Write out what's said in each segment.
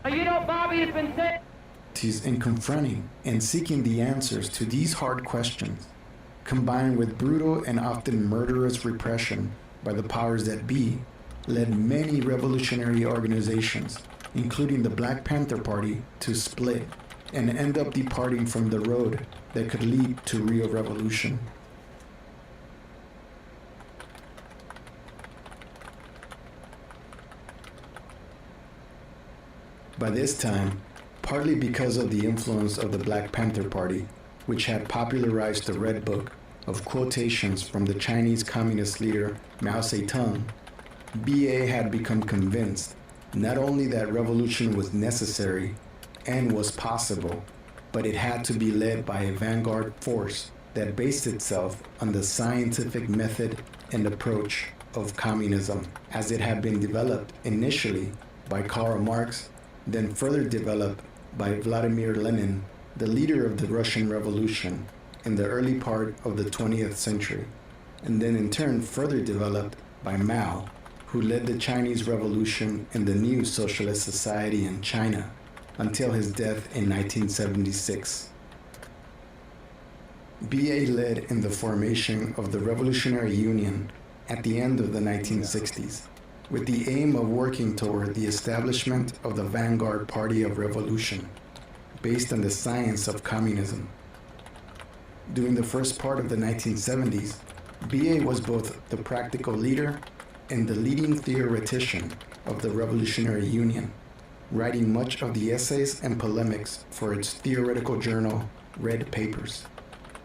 Bobby has been saying. In confronting and seeking the answers to these hard questions, combined with brutal and often murderous repression by the powers that be, led many revolutionary organizations, including the Black Panther Party, to split and end up departing from the road that could lead to real revolution. By this time, partly because of the influence of the Black Panther Party, which had popularized the Red Book of quotations from the Chinese Communist leader Mao Zedong, BA had become convinced not only that revolution was necessary and was possible, but it had to be led by a vanguard force that based itself on the scientific method and approach of communism, as it had been developed initially by Karl Marx, then further developed by Vladimir Lenin, the leader of the Russian Revolution in the early part of the 20th century, and then in turn further developed by Mao, who led the Chinese Revolution in the new socialist society in China until his death in 1976. BA led in the formation of the Revolutionary Union at the end of the 1960s, with the aim of working toward the establishment of the Vanguard Party of Revolution, based on the science of communism. During the first part of the 1970s, BA was both the practical leader and the leading theoretician of the Revolutionary Union, writing much of the essays and polemics for its theoretical journal, Red Papers.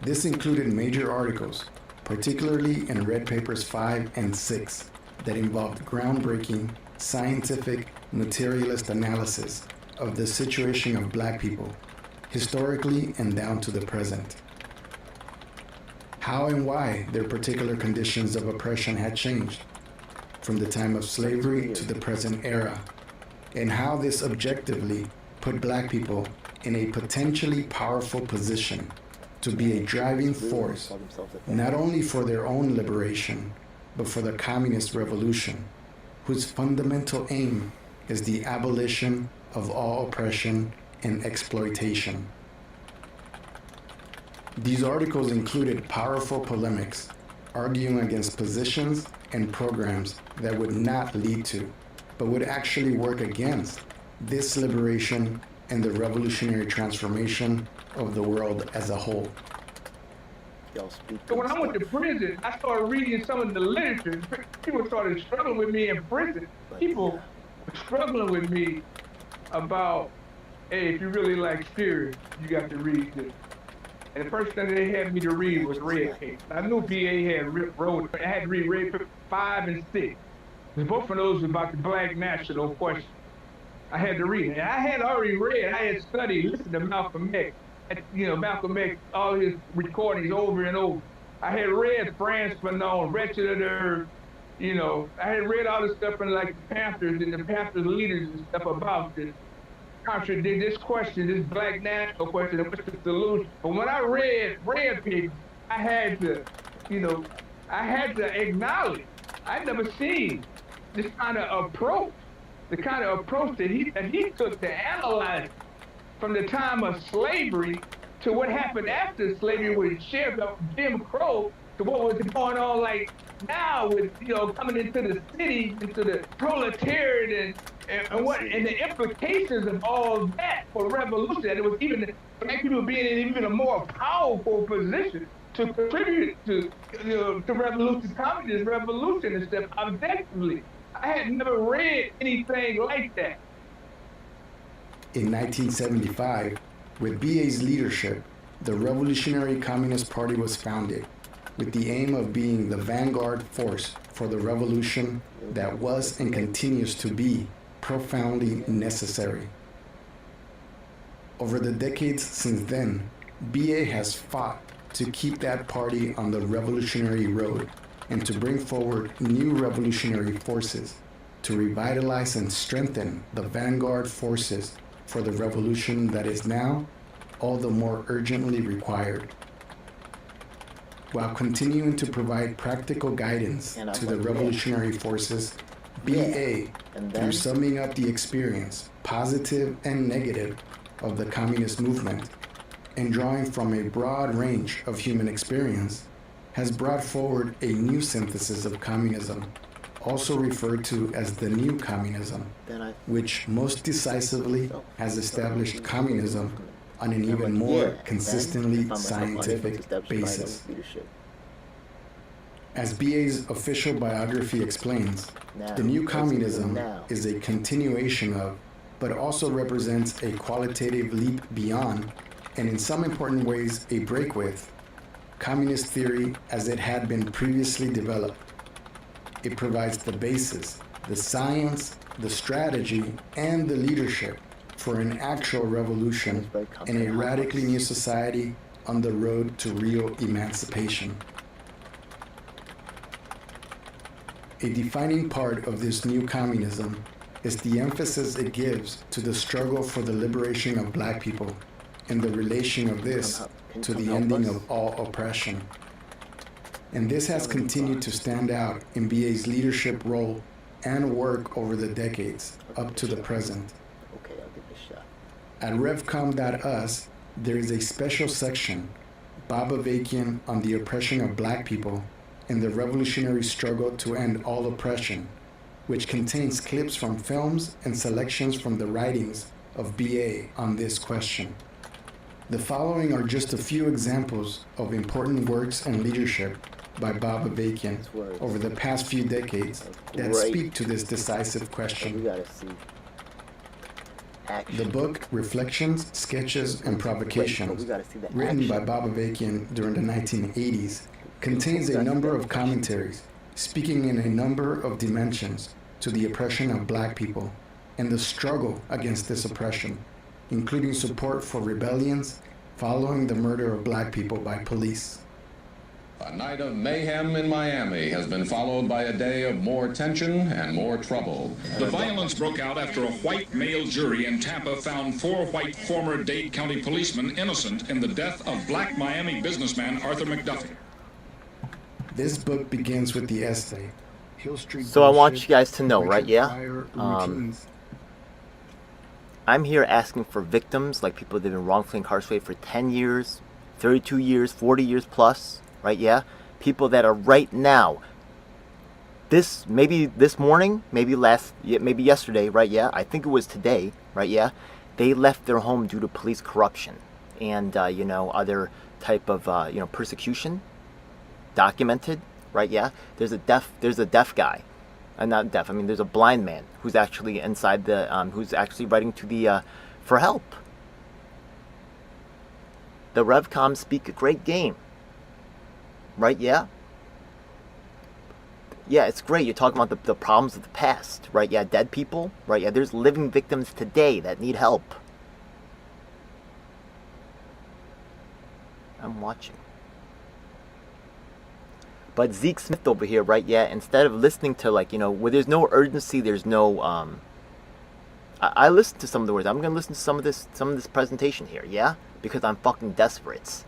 This included major articles, particularly in Red Papers 5 and 6, that involved groundbreaking, scientific, materialist analysis of the situation of Black people, historically and down to the present. How and why their particular conditions of oppression had changed, from the time of slavery to the present era, and how this objectively put Black people in a potentially powerful position to be a driving force, not only for their own liberation, but for the communist revolution, whose fundamental aim is the abolition of all oppression and exploitation. These articles included powerful polemics, arguing against positions and programs that would not lead to, but would actually work against, this liberation and the revolutionary transformation of the world as a whole. So when I went to prison, I started reading some of the literature. People started struggling with me in prison. People were struggling with me about, hey, if you really like spirit, you got to read this. And the first thing they had me to read was Revcoms. I knew BA had wrote, I had to read Revcoms 5 and 6. Both of those were about the Black national question. I had to read it. And I had already read, I had studied, listened to Malcolm X. Malcolm X, all his recordings over and over. I had read Franz Fanon, Wretched of the Earth, I had read all this stuff in like the Panthers and the Panthers leaders and stuff about this. Contradict this question, this Black national question, and what's the solution? But when I read Revcoms, I had to acknowledge, I'd never seen this kind of approach, the kind of approach that he took to analyze from the time of slavery to what happened after slavery with Jim Crow to what was going on like now with coming into the city, into the proletariat and the implications of all that for revolution. That it was even Black people being in even a more powerful position to contribute to revolution, communist revolution and stuff objectively. I had never read anything like that. In 1975, with BA's leadership, the Revolutionary Communist Party was founded, with the aim of being the vanguard force for the revolution that was and continues to be profoundly necessary. Over the decades since then, BA has fought to keep that party on the revolutionary road and to bring forward new revolutionary forces to revitalize and strengthen the vanguard forces for the revolution that is now all the more urgently required, while continuing to provide practical guidance to the revolutionary forces. BA, And through then summing up the experience, positive and negative, of the communist movement, and drawing from a broad range of human experience, has brought forward a new synthesis of communism, also referred to as the New Communism, which most decisively has established communism on an even more consistently scientific basis. As BA's official biography explains, the New Communism is a continuation of, but also represents a qualitative leap beyond, and in some important ways a break with, communist theory as it had been previously developed. It provides the basis, the science, the strategy, and the leadership for an actual revolution in a radically new society on the road to real emancipation. A defining part of this new communism is the emphasis it gives to the struggle for the liberation of black people and the relation of this to the ending of all oppression. And this has continued to stand out in BA's leadership role and work over the decades up to the present. At Revcom.us, there is a special section, Baba Vakian on the oppression of black people and the revolutionary struggle to end all oppression, which contains clips from films and selections from the writings of BA on this question. The following are just a few examples of important works and leadership by Baba Vakian over the past few decades that speak to this decisive question. The book Reflections, Sketches, and Provocations, written by Baba Vakian during the 1980s, contains a number of commentaries speaking in a number of dimensions to the oppression of black people and the struggle against this oppression, including support for rebellions following the murder of black people by police. A night of mayhem in Miami has been followed by a day of more tension and more trouble. The violence broke out after a white male jury in Tampa found 4 white former Dade County policemen innocent in the death of black Miami businessman Arthur McDuffie. This book begins with the essay, Hill Street. So I want you guys to know, right? Yeah. I'm here asking for victims, like people that have been wrongfully incarcerated for 10 years, 32 years, 40 years plus, right? Yeah. People that are right now, maybe this morning, maybe yesterday, right? Yeah. I think it was today, right? Yeah. They left their home due to police corruption and, other type of, persecution. Documented, right? Yeah, there's a deaf guy, not deaf. I mean, there's a blind man who's actually inside the, who's actually writing to the, for help. The Revcoms speak a great game, right? Yeah. Yeah, it's great. You're talking about the problems of the past, right? Yeah, dead people, right? Yeah, there's living victims today that need help. I'm watching. But Zeke Smith over here, right? Yeah, instead of listening to where there's no urgency, there's no I listened to some of the words. I'm gonna listen to some of this presentation here, yeah, because I'm fucking desperate.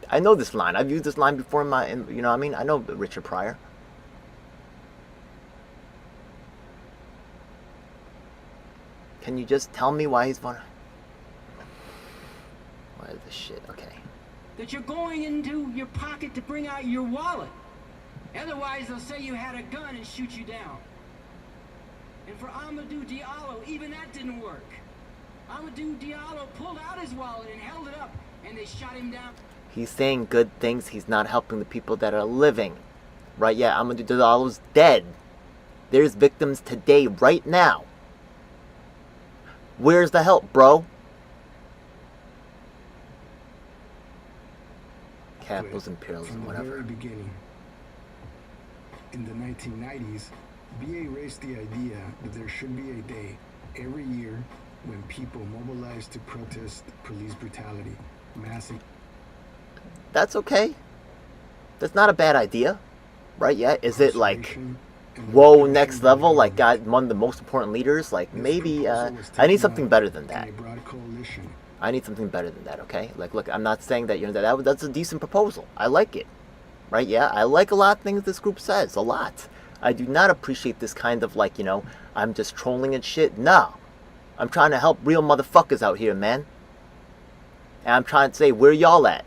I know this line. I've used this line before I know Richard Pryor. Can you just tell me why he's vulnerable? What is this shit? Okay. That you're going into your pocket to bring out your wallet. Otherwise, they'll say you had a gun and shoot you down. And for Amadou Diallo, even that didn't work. Amadou Diallo pulled out his wallet and held it up, and they shot him down. He's saying good things. He's not helping the people that are living. Right? Yeah, Amadou Diallo's dead. There's victims today, right now. Where's the help, bro? Capitalism, imperialism, whatever. From the very beginning, in the 1990s, BA raised the idea that there should be a day every year when people mobilize to protest police brutality, massive. That's okay. That's not a bad idea, right? Yeah. Is it like, whoa, next level? Like, God, one of the most important leaders? Like, maybe I need something better than that. I need something better than that, okay? Like, look, I'm not saying that, that's a decent proposal. I like it. right? Yeah, I like a lot of things this group says, a lot. I do not appreciate this kind of like, you know, I'm just trolling and shit. No. I'm trying to help real motherfuckers out here, man. And I'm trying to say, where y'all at?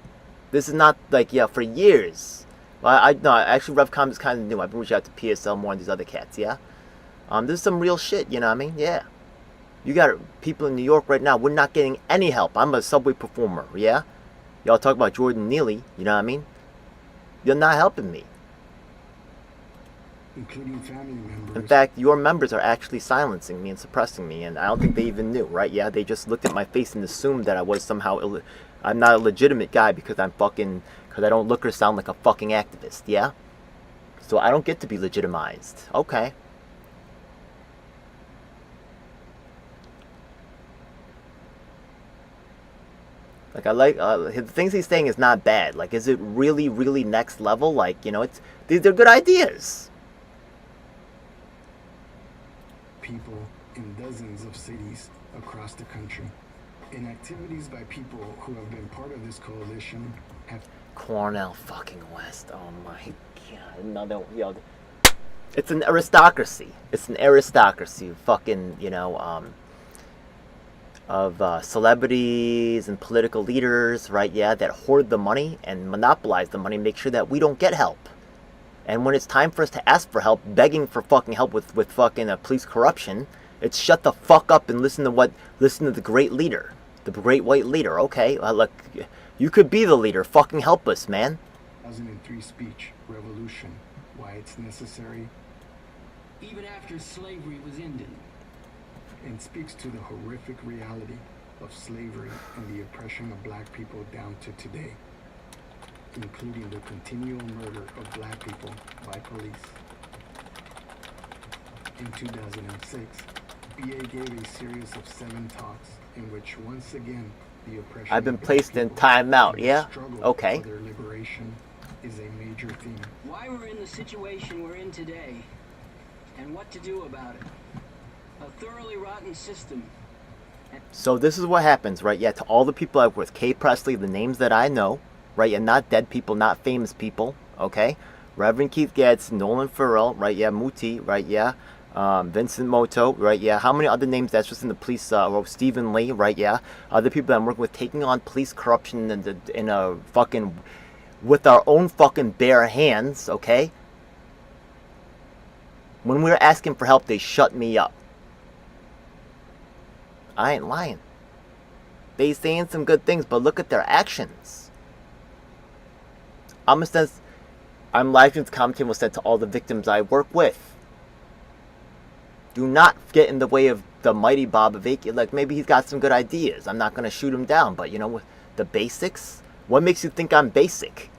This is not like, yeah, for years. Well, no, actually, Revcoms is kind of new. I've been reaching out to PSL more and these other cats, yeah? This is some real shit, you know what I mean? Yeah. You got people in New York right now, we're not getting any help. I'm a subway performer, yeah? Y'all talk about Jordan Neely, you know what I mean? You're not helping me. Including family members. In fact, your members are actually silencing me and suppressing me, and I don't think they even knew, right? Yeah, they just looked at my face and assumed that I was somehow I'm not a legitimate guy because because I don't look or sound like a fucking activist, yeah? So I don't get to be legitimized. Okay. Like, I like, the things he's saying is not bad. Like, is it really, really next level? Like, you know, they're good ideas. People in dozens of cities across the country. And activities by people who have been part of this coalition have... Cornell fucking West. Oh my god. Another, yo. It's an aristocracy. It's an aristocracy. Fucking, you know, of celebrities and political leaders, right? Yeah, that hoard the money and monopolize the money and make sure that we don't get help. And when it's time for us to ask for help, begging for fucking help with fucking police corruption, it's shut the fuck up and listen to the great leader, the great white leader. Okay, look, you could be the leader. Fucking help us, man. 2003 speech, Revolution, why it's necessary. Even after slavery was ended. And speaks to the horrific reality of slavery and the oppression of black people down to today, including the continual murder of black people by police. In 2006, BA gave a series of 7 talks in which once again the oppression I've been placed in timeout, yeah? Okay. For their liberation is a major theme. Why we're in the situation we're in today, and what to do about it. A thoroughly rotten system. So this is what happens, right? Yeah, to all the people I've worked with, Kay Presley, the names that I know, right? And not dead people, not famous people, okay? Reverend Keith Getz, Nolan Farrell, right? Yeah, Muti, right? Yeah. Vincent Moto, right? Yeah. How many other names? That's just in the police. Stephen Lee, right? Yeah. Other people that I'm working with taking on police corruption in a fucking with our own fucking bare hands, okay? When we were asking for help, they shut me up. I ain't lying. They saying some good things, but look at their actions. I'm licensed commentating was sent to all the victims I work with. Do not get in the way of the mighty Bob Avakian. Like, maybe he's got some good ideas. I'm not going to shoot him down, but, you know, with the basics? What makes you think I'm basic?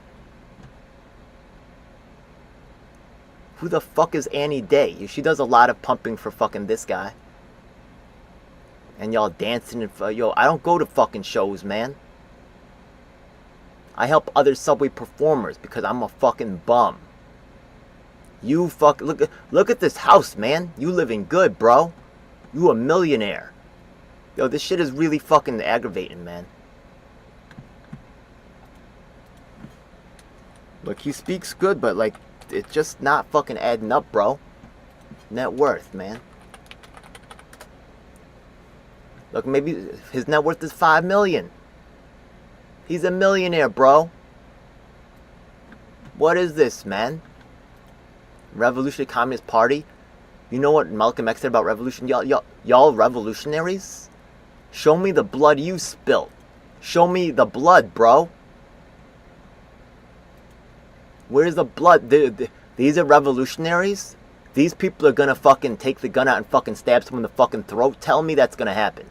Who the fuck is Annie Day? She does a lot of pumping for fucking this guy. And y'all dancing and yo, I don't go to fucking shows, man. I help other subway performers because I'm a fucking bum. You look at this house, man. You living good, bro. You a millionaire. Yo, this shit is really fucking aggravating, man. Look, he speaks good, but like, it's just not fucking adding up, bro. Net worth, man. Look, maybe his net worth is $5 million. He's a millionaire, bro. What is this, man? Revolutionary Communist Party? You know what Malcolm X said about revolution? Y'all revolutionaries? Show me the blood you spilt. Show me the blood, bro. Where's the blood? These are revolutionaries? These people are gonna fucking take the gun out and fucking stab someone in the fucking throat? Tell me that's gonna happen.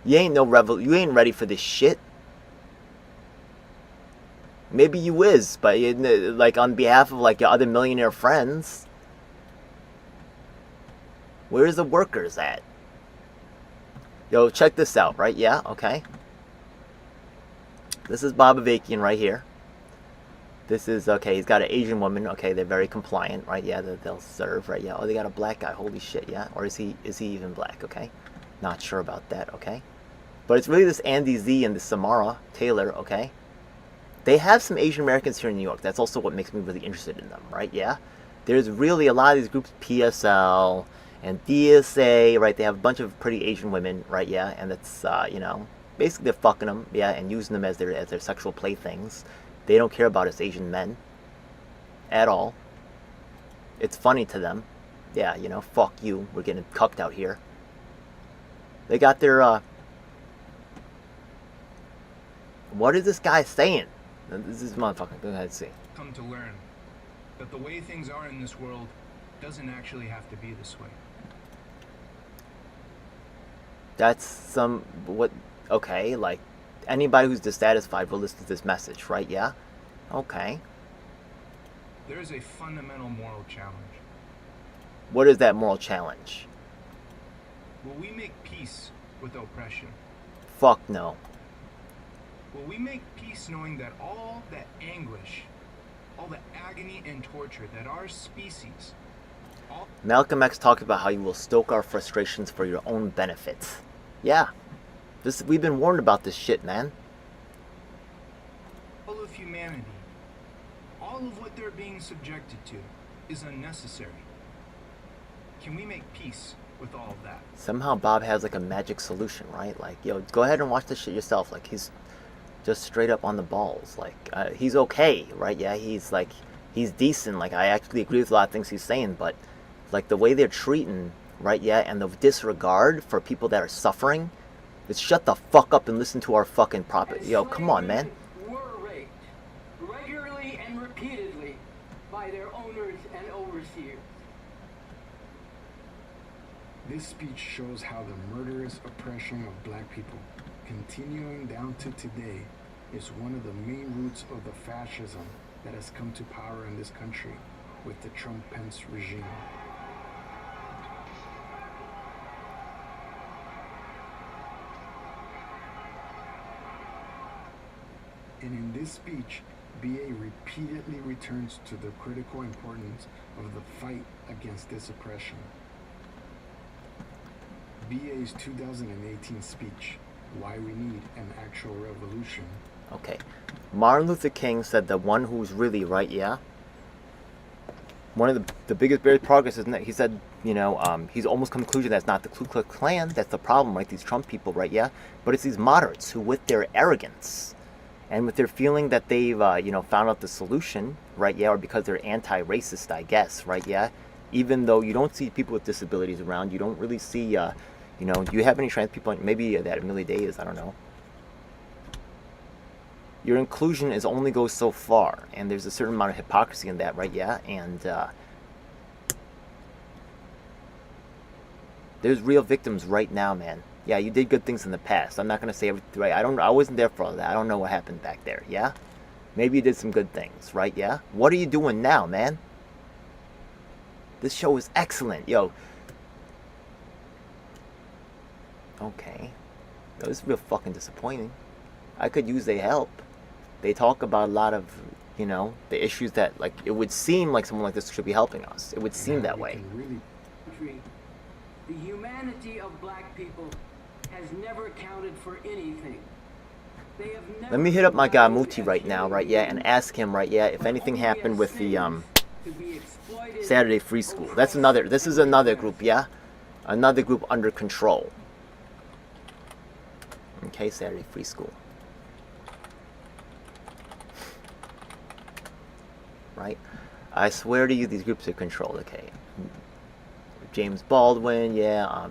You ain't ready for this shit. Maybe you is, but like on behalf of like your other millionaire friends. Where's the workers at? Yo, check this out, right? Yeah, okay. This is Bob Avakian right here. This is, okay, he's got an Asian woman. Okay, they're very compliant, right? Yeah, they'll serve, right? Yeah. Oh, they got a black guy. Holy shit, yeah? Or is he even black, okay? Not sure about that, okay? But it's really this Andy Z and this Samara Taylor, okay? they have some Asian Americans here in New York. That's also what makes me really interested in them, right? Yeah. There's really a lot of these groups, PSL and DSA, right? They have a bunch of pretty Asian women, right? Yeah, and that's you know, basically they're fucking them, yeah, and using them as their sexual playthings. They don't care about us Asian men at all. It's funny to them. Yeah, you know, fuck you. We're getting cucked out here. They got their what is this guy saying? This is motherfucking. Go ahead and see. Come to learn that the way things are in this world doesn't actually have to be this way. That's some what? Okay, like anybody who's dissatisfied will listen to this message, right? Yeah. Okay. There is a fundamental moral challenge. What is that moral challenge? Will we make peace with oppression? Fuck no. Will we make peace knowing that all the anguish, all the agony and torture that our species, Malcolm X talked about how you will stoke our frustrations for your own benefit. Yeah. We've been warned about this shit, man. all of humanity, all of what they're being subjected to, is unnecessary. Can we make peace with all of that? Somehow Bob has like a magic solution, right? Like, yo, go ahead and watch this shit yourself. Like, he's just straight up on the balls. Like, he's okay, right? Yeah, he's decent. Like, I actually agree with a lot of things he's saying, but like the way they're treating, right? Yeah, and the disregard for people that are suffering. It's shut the fuck up and listen to our fucking yo, come on, man. Were raped regularly and repeatedly by their owners and overseers. This speech shows how the murderous oppression of black people, continuing down to today, is one of the main roots of the fascism that has come to power in this country with the Trump-Pence regime. And in this speech, BA repeatedly returns to the critical importance of the fight against this oppression. BA's 2018 speech, Why We Need an Actual Revolution. Okay. Martin Luther King said the one who's really right, yeah? One of the biggest barriers to progress is that he said, you know, he's almost come to the conclusion that's not the Ku Klux Klan, that's the problem, right? These Trump people, right, yeah? But it's these moderates who, with their arrogance and with their feeling that they've, you know, found out the solution, right, yeah? Or because they're anti-racist, I guess, right, yeah? Even though you don't see people with disabilities around, you don't really see, you know, do you have any trans people? Maybe that Millie Day is, I don't know. Your inclusion is only goes so far, and there's a certain amount of hypocrisy in that, right? Yeah, and there's real victims right now, man. Yeah, you did good things in the past. I'm not gonna say everything right. I wasn't there for all that. I don't know what happened back there. Yeah, maybe you did some good things, right? Yeah. What are you doing now, man? This show is excellent, yo. Okay, this is real fucking disappointing. I could use their help. They talk about a lot of, you know, the issues that, like, it would seem like someone like this should be helping us. It would seem that way. The humanity of black people has never counted for anything. They have never. Let me hit up my guy Muti right now, right? Yeah, and ask him, right? Yeah, if anything happened with the Saturday Free School. That's another. This is another group, yeah, another group under control. Okay, Saturday Free School. Right? I swear to you, these groups are controlled. Okay. James Baldwin, yeah.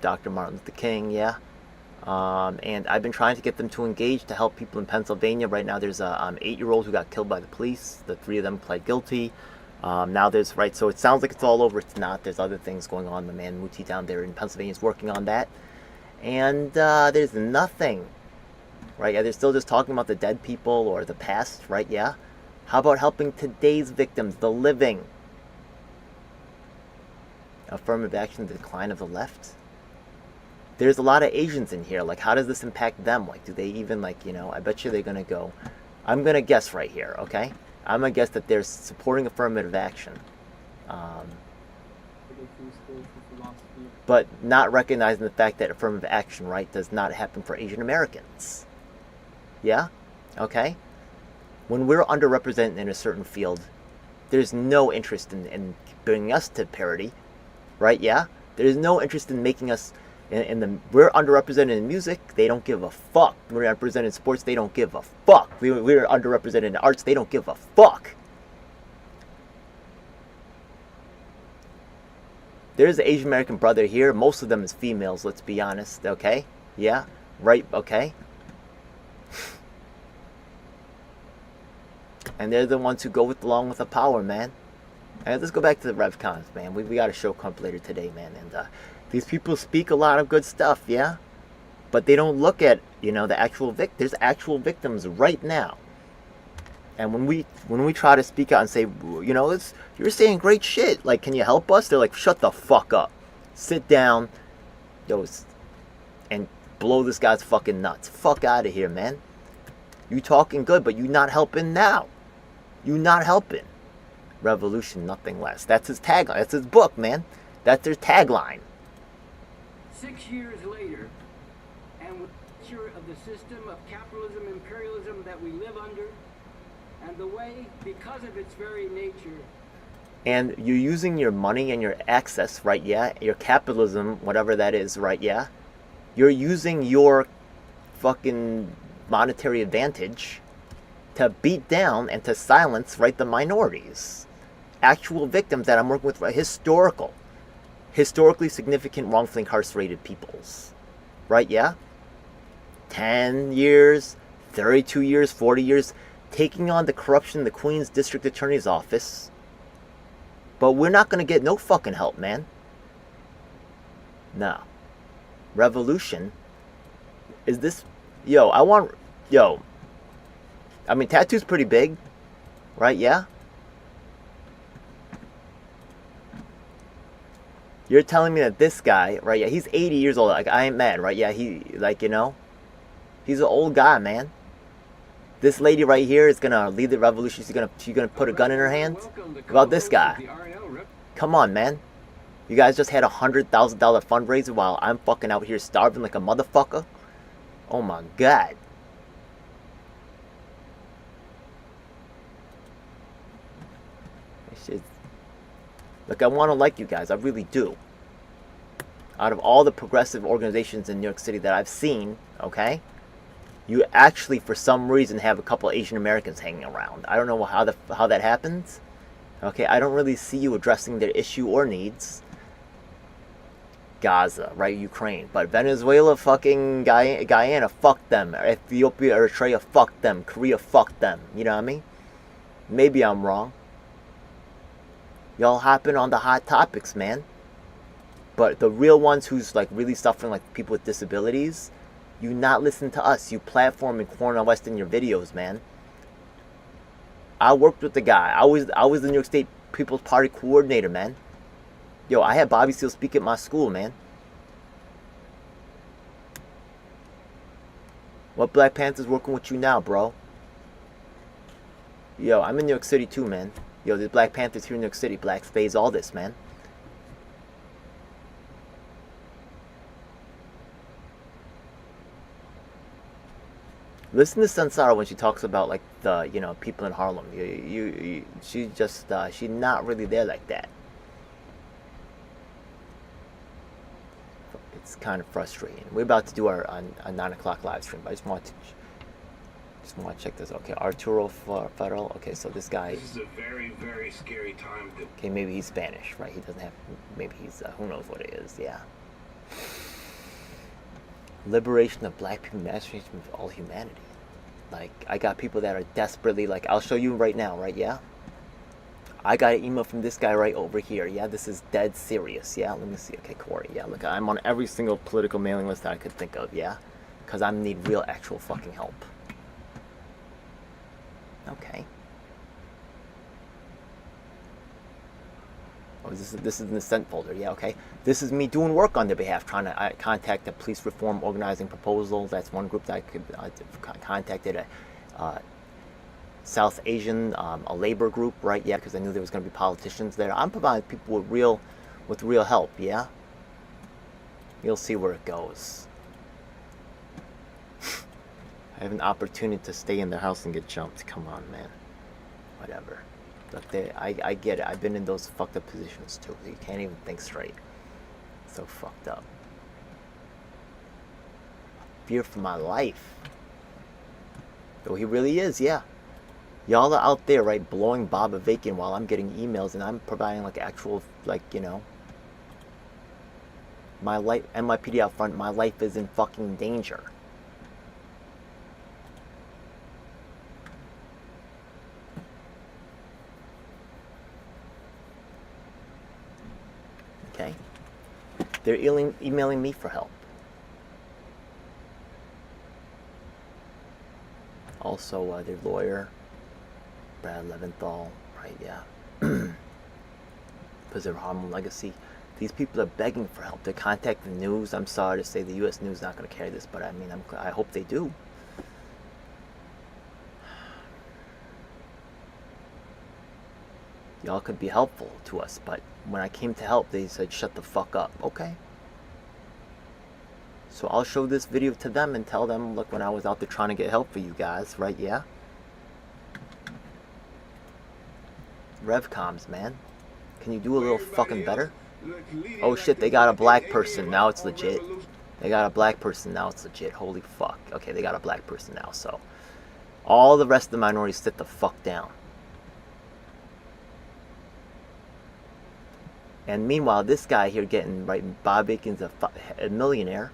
Dr. Martin Luther King, yeah. And I've been trying to get them to engage to help people in Pennsylvania. Right now, there's a 8-year-old who got killed by the police. The 3 of them pled guilty. Now there's, right, so it sounds like it's all over. It's not. There's other things going on. The man Muti down there in Pennsylvania is working on that. And there's nothing, right? Yeah, they're still just talking about the dead people or the past, right? Yeah. How about helping today's victims, the living? Affirmative action, the decline of the left. There's a lot of Asians in here. Like, how does this impact them? Like, do they even, like, you know, I bet you they're going to go, I'm going to guess right here, okay? I'm going to guess that they're supporting affirmative action. But not recognizing the fact that affirmative action, right, does not happen for Asian Americans. Yeah? Okay? when we're underrepresented in a certain field, there's no interest in bringing us to parity, right? Yeah, there's no interest in making us we're underrepresented in music, they don't give a fuck. We're underrepresented in sports, they don't give a fuck. We're underrepresented in arts, they don't give a fuck. There's an Asian American brother here. Most of them is females, let's be honest, okay? Yeah, right, okay? And they're the ones who go along with the power, man. And let's go back to the Revcoms, man. We got a show comp later today, man. And these people speak a lot of good stuff, yeah? But they don't look at, the actual there's actual victims right now. And when we try to speak out and say, you're saying great shit, like, can you help us? They're like, shut the fuck up. Sit down, and blow this guy's fucking nuts. Fuck out of here, man. You talking good, but you not helping now. You not helping. Revolution, nothing less. That's his tagline. That's his book, man. That's their tagline. 6 years later, and with the nature of the system of capitalism, imperialism that we live under, and the way, because of its very nature. And you're using your money and your access, right? Yeah? Your capitalism, whatever that is, right? Yeah? You're using your fucking monetary advantage to beat down and to silence, right, the minorities. Actual victims that I'm working with, right? Historically significant wrongfully incarcerated peoples. Right? Yeah? 10 years, 32 years, 40 years, taking on the corruption in the Queen's District Attorney's Office. But we're not going to get no fucking help, man. No. Revolution. Is this... I mean, tattoo's pretty big. Right? Yeah? You're telling me that this guy, right? Yeah, he's 80 years old. Like, I ain't mad, right? Yeah, he's an old guy, man. This lady right here is gonna lead the revolution. She's gonna put a gun in her hand. About this guy. Come on, man. You guys just had $100,000 fundraiser while I'm fucking out here starving like a motherfucker. Oh my god. Look, I want to like you guys. I really do. Out of all the progressive organizations in New York City that I've seen, okay, you actually, for some reason, have a couple Asian Americans hanging around. I don't know how that happens. Okay, I don't really see you addressing their issue or needs. Gaza, right, Ukraine. But Venezuela, fucking Guyana, fuck them. Ethiopia, Eritrea, fuck them. Korea, fuck them. You know what I mean? Maybe I'm wrong. Y'all hopping on the hot topics, man. But the real ones who's like really suffering, like people with disabilities, you not listen to us. You platform and Cornel West in your videos, man. I worked with the guy. I was the New York State People's Party coordinator, man. Yo, I had Bobby Seale speak at my school, man. What Black Panther's working with you now, bro? Yo, I'm in New York City too, man. Yo, there's Black Panthers here in New York City. Black Spades, all this, man. Listen to Sansara when she talks about, like, the, people in Harlem. She's not really there like that. It's kind of frustrating. We're about to do our 9 o'clock live stream, but I just want to check this. Okay, Arturo Federal. Okay, so this guy. This is a very, very scary time. Okay, maybe he's Spanish, right? He doesn't have. Maybe he's. Who knows what it is? Yeah. Liberation of black people, emancipation of all humanity. Like, I got people that are desperately, like, I'll show you right now, right? Yeah. I got an email from this guy right over here. Yeah, this is dead serious. Yeah, let me see. Okay, Corey. Yeah, look, I'm on every single political mailing list that I could think of. Yeah, because I need real, actual fucking help. Okay. Oh, this is in the sent folder. Yeah, okay. This is me doing work on their behalf, trying to contact a police reform organizing proposal. That's one group that I could contacted. South Asian, a labor group, right? Yeah, because I knew there was going to be politicians there. I'm providing people with real help. Yeah. You'll see where it goes. I have an opportunity to stay in their house and get jumped. Come on, man. Whatever. Look, I get it. I've been in those fucked up positions too. You can't even think straight. So fucked up. Fear for my life. Though he really is, yeah. Y'all are out there, right, blowing Bob a vacant while I'm getting emails and I'm providing like actual, like, you know, my life, NYPD out front, my life is in fucking danger. Okay? They're emailing me for help. Also, their lawyer, Brad Leventhal, right, yeah. Because of Harlem Legacy. These people are begging for help. They contact the news. I'm sorry to say the U.S. news is not going to carry this, but I mean, I hope they do. Y'all could be helpful to us, but when I came to help, they said, shut the fuck up. Okay. So I'll show this video to them and tell them, look, when I was out there trying to get help for you guys, right, yeah? Revcoms, man. Can you do a little fucking better? Oh shit, they got a black person, now it's legit. They got a black person, now it's legit. Holy fuck. Okay, they got a black person now, so. All the rest of the minorities sit the fuck down. And meanwhile, this guy here getting, right, Bob Akin's a millionaire.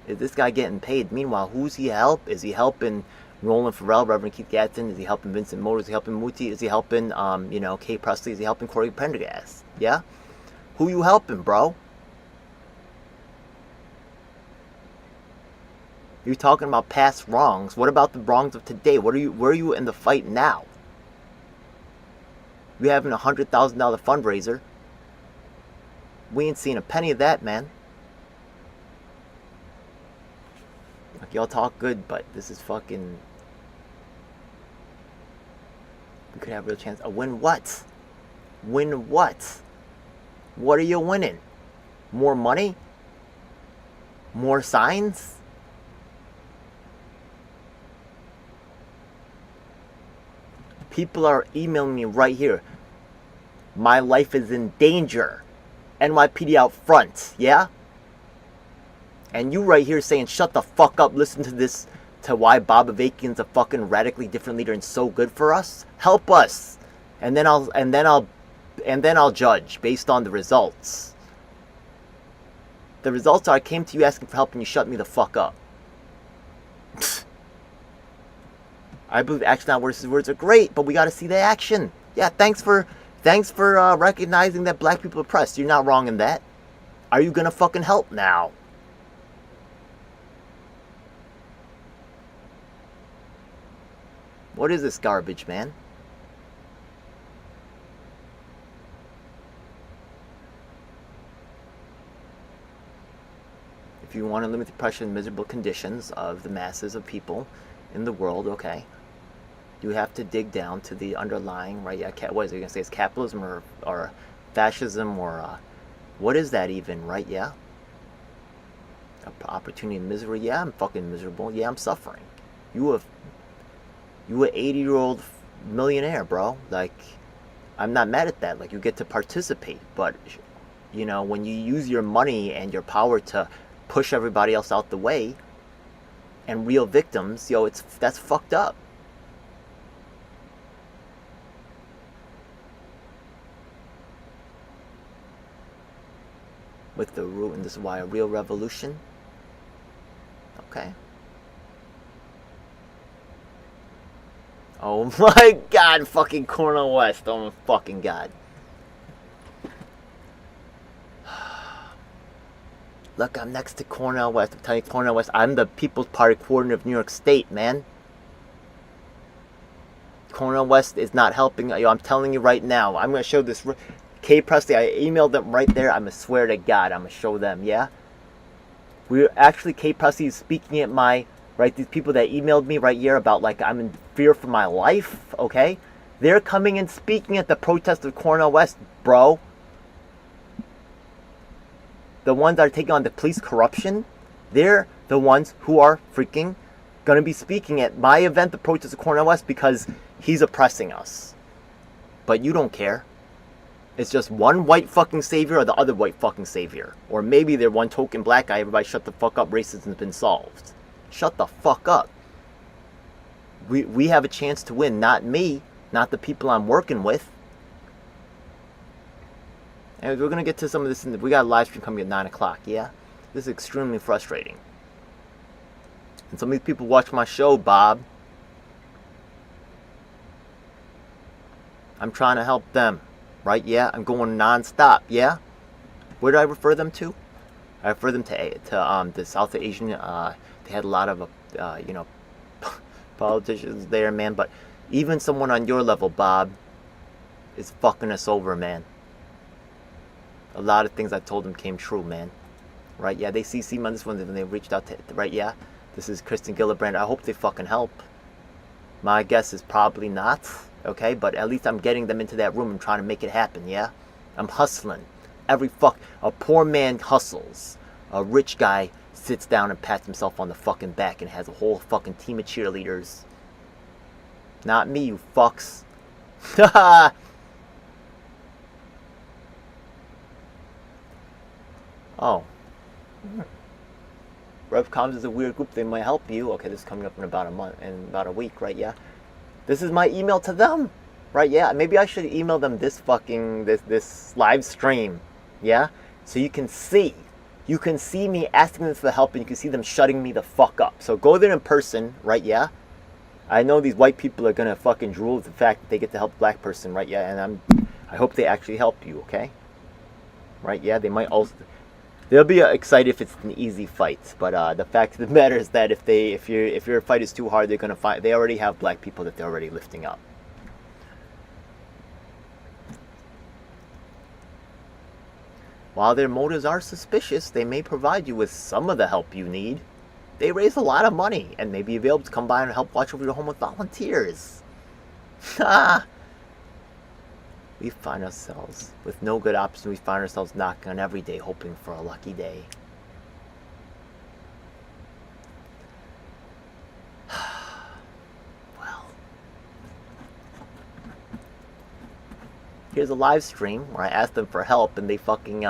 Is this guy getting paid? Meanwhile, who's he help? Is he helping Roland Farrell, Reverend Keith Gadsden? Is he helping Vincent Motors? Is he helping Muti? Is he helping, you know, Kay Presley? Is he helping Corey Prendergast? Yeah? Who you helping, bro? You're talking about past wrongs. What about the wrongs of today? Where are you in the fight now? You having a $100,000 fundraiser. We ain't seen a penny of that, man. Like, y'all talk good, but this is fucking... We could have a real chance. Win what? Win what? What are you winning? More money? More signs? People are emailing me right here. My life is in danger. NYPD out front, yeah? And you right here saying, shut the fuck up, listen to this, to why Bob Avakian's a fucking radically different leader and so good for us? Help us. And then I'll judge based on the results. The results are I came to you asking for help and you shut me the fuck up. I believe action not words. Words are great, but we got to see the action. Yeah, thanks for recognizing that black people are oppressed. You're not wrong in that. Are you gonna fucking help now? What is this garbage, man? If you want to limit the oppression and miserable conditions of the masses of people in the world, okay, you have to dig down to the underlying, right? Yeah, what is it? You're gonna say it's capitalism or fascism or what is that even, right? Yeah, opportunity and misery. Yeah, I'm fucking miserable. Yeah, I'm suffering. You an 80-year-old millionaire, bro. Like, I'm not mad at that. Like, you get to participate, but you know, when you use your money and your power to push everybody else out the way and real victims, yo, that's fucked up. With the root, and this is why a real revolution. Okay. Oh my God, fucking Cornel West. Oh my fucking God. Look, I'm next to Cornel West. I'm telling you, Cornel West, I'm the People's Party coordinator of New York State, man. Cornel West is not helping. Yo, I'm telling you right now. I'm going to show this. Kay Presley, I emailed them right there. I'm going to swear to God, I'm going to show them, yeah? We're actually, Kay Presley is speaking at my, right, these people that emailed me right here about, like, I'm in fear for my life, okay? They're coming and speaking at the protest of Cornel West, bro. The ones that are taking on the police corruption, they're the ones who are freaking going to be speaking at my event, the Protest of Cornell West, because he's oppressing us. But you don't care. It's just one white fucking savior or the other white fucking savior. Or maybe they're one token black guy. Everybody shut the fuck up. Racism's been solved. Shut the fuck up. We have a chance to win. Not me. Not the people I'm working with. And we're going to get to some of this. We got a live stream coming at 9 o'clock. Yeah? This is extremely frustrating. And some of these people watch my show, Bob. I'm trying to help them. Right? Yeah? I'm going non-stop. Yeah? Where do I refer them to? I refer them to the South Asian. They had a lot of, politicians there, man. But even someone on your level, Bob, is fucking us over, man. A lot of things I told them came true, man. Right? Yeah, they CC me on this one and they reached out to, right? Yeah? This is Kristen Gillibrand. I hope they fucking help. My guess is probably not, okay? But at least I'm getting them into that room and trying to make it happen, yeah? I'm hustling. A poor man hustles. A rich guy sits down and pats himself on the fucking back and has a whole fucking team of cheerleaders. Not me, you fucks. Oh. Revcoms is a weird group. They might help you. Okay, this is coming up in about a week, right? Yeah. This is my email to them, right? Yeah. Maybe I should email them this live stream, yeah. So you can see me asking them for help, and you can see them shutting me the fuck up. So go there in person, right? Yeah. I know these white people are gonna fucking drool at the fact that they get to help a black person, right? Yeah. And I hope they actually help you, okay? Right? Yeah. They might also. They'll be excited if it's an easy fight, but the fact of the matter is that if your fight is too hard, they're gonna fight. They already have black people that they're already lifting up. While their motives are suspicious, they may provide you with some of the help you need. They raise a lot of money and may be available to come by and help watch over your home with volunteers. We find ourselves with no good option. We find ourselves knocking on every day, hoping for a lucky day. Well, here's a live stream where I asked them for help, and they fucking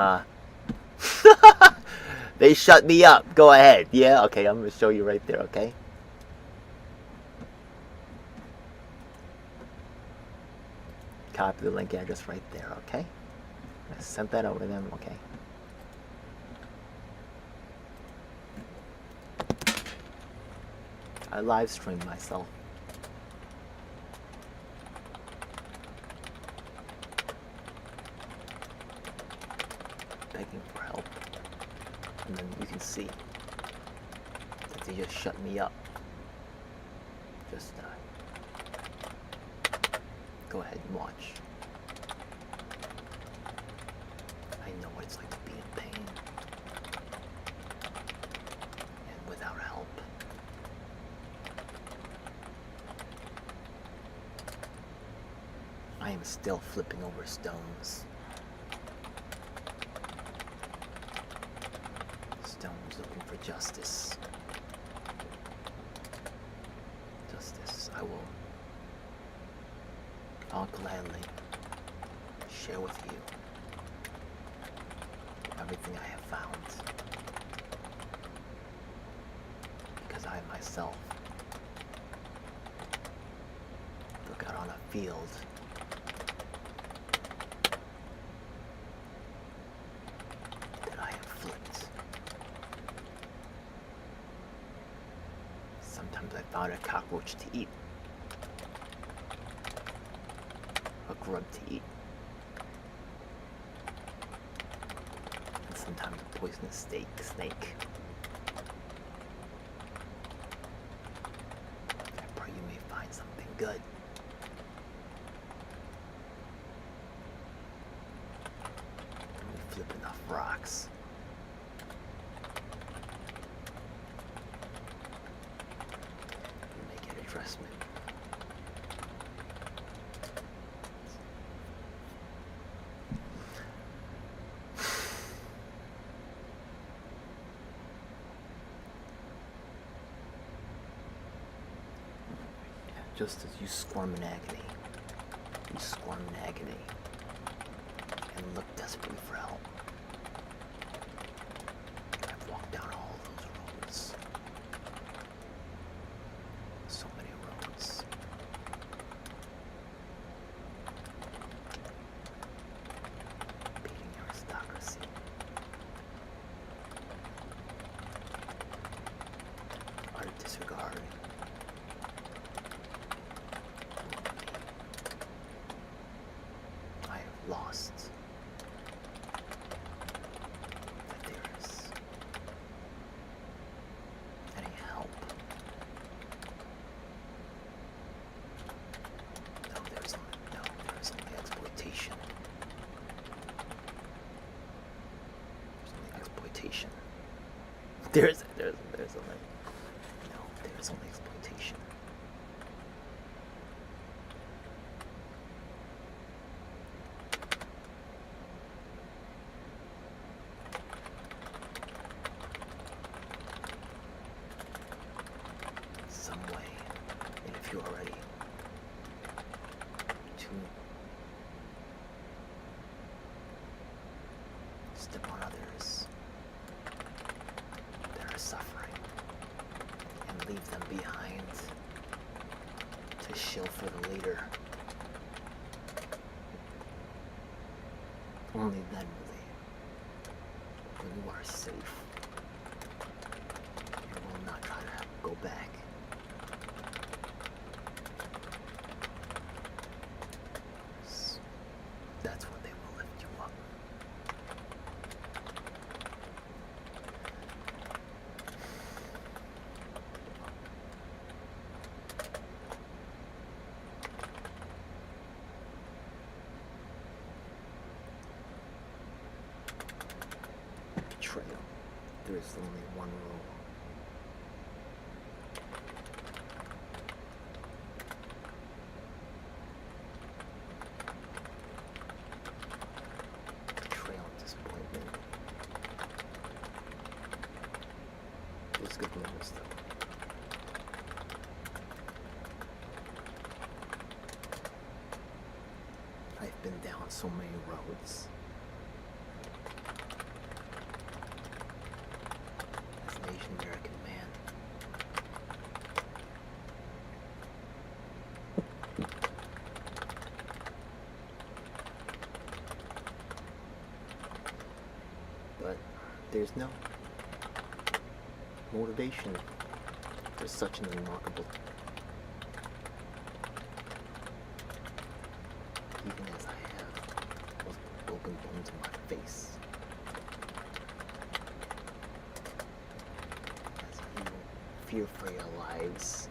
they shut me up. Go ahead. Yeah. Okay. I'm gonna show you right there. Okay. Copy the link address right there, okay? I sent that over to them, okay? I live streamed myself. Begging for help. And then you can see that they just shut me up. Just, go ahead and watch. I know what it's like to be in pain. And without help. I am still flipping over stones. Stones looking for justice. Justice, I'll gladly share with you everything I have found, because I myself look out on a field that I have flipped. Sometimes I found a cockroach to eat. Grub to eat. And sometimes a poisonous snake. I pray you may find something good. And we flip enough rocks. We may get addressment. just as you squirm in agony. You squirm in agony and look desperately for help. I've walked down all those roads. So many roads. Beating aristocracy. Utter disregard. I have lost that there is any help. There is only exploitation. There's only exploitation. There's only exploitation. Some way, and if you're ready to step on others that are suffering and leave them behind to shill for the leader. Only then when you are safe, you will not try to go back. That's when they will lift you up. Betrayal. There is only one rule. Betrayal and disappointment. There's good moments though. I've been down so many roads. As an Asian American man. But there's no motivation for such an remarkable. Even as I have most broken bones in my face. As you fear for your lives.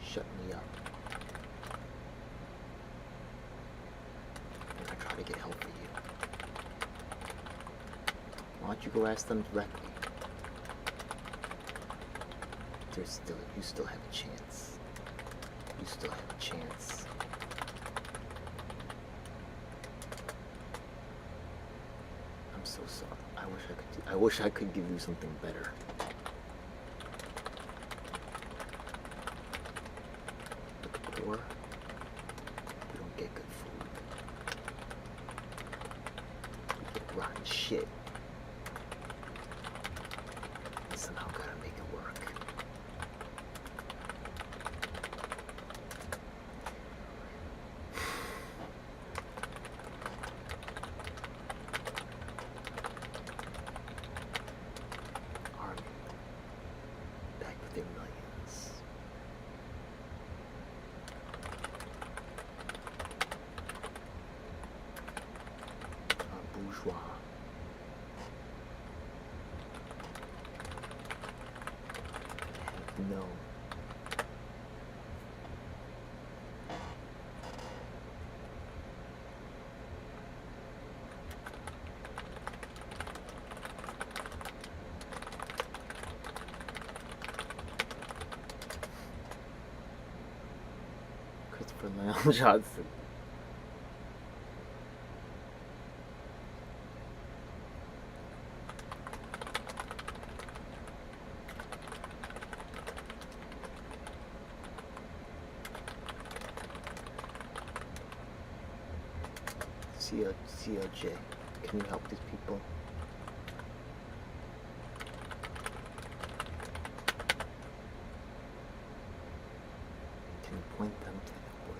Shut me up. And I try to get help for you. Why don't you go ask them directly? You still have a chance. You still have a chance. I'm so sorry. I wish I could give you something better. But the poor, you don't get good food. You get rotten shit. And somehow gotta make it work. Army, back with their millions. Bourgeois. Have no Christopher Leon Johnson. CLJ, can you help these people? Can you point them to the way?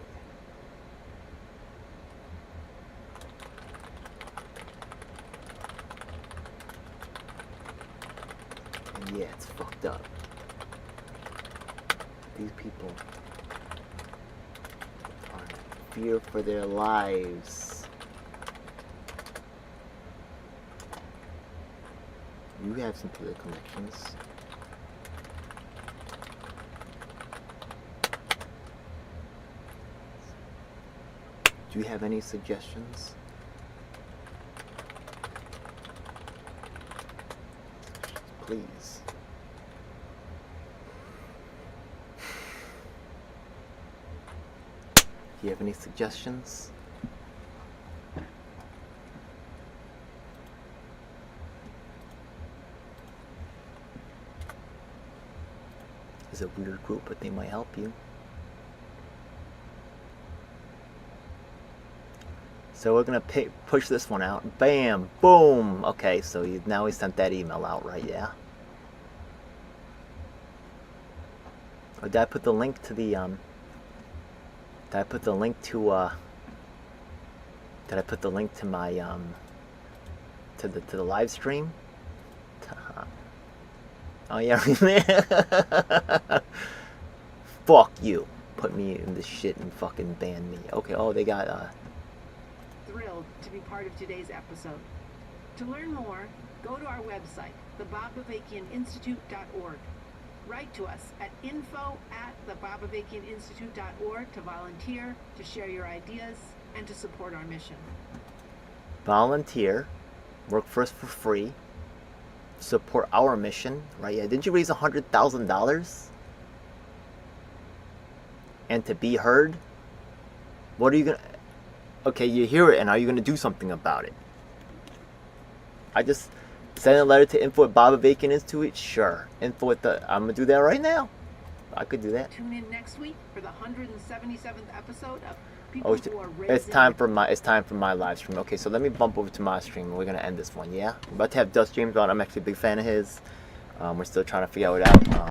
And yeah, it's fucked up. These people are in fear for their lives. You have some political connections. Do you have any suggestions? Please. Do you have any suggestions? It's a weird group, but they might help you. So we're gonna push this one out. Bam! Boom! Okay, so now he sent that email out, right? Yeah. Or did I put the link to the Did I put the link to Did I put the link to my to the live stream? Oh yeah. Fuck you. Put me in this shit and fucking ban me. Okay. Oh, they got Thrilled to be part of today's episode. To learn more, go to our website, thebobavakianinstitute.org. Write to us at info@thebobavakianinstitute.org to volunteer, to share your ideas, and to support our mission. volunteer, work for us for free, support our mission, right? Yeah, didn't you raise $100,000? And to be heard? What are you gonna... Okay, you hear it, and are you gonna do something about it? I just sent a letter to info@BobAvakianInstitute? Sure. I'm gonna do that right now. I could do that. Tune in next week for the 177th episode of Oh, People Who Are Raised it's time for my live stream. Okay, so let me bump over to my stream and we're gonna end this one. Yeah, we're about to have Dust James on. I'm actually a big fan of his. We're still trying to figure it out.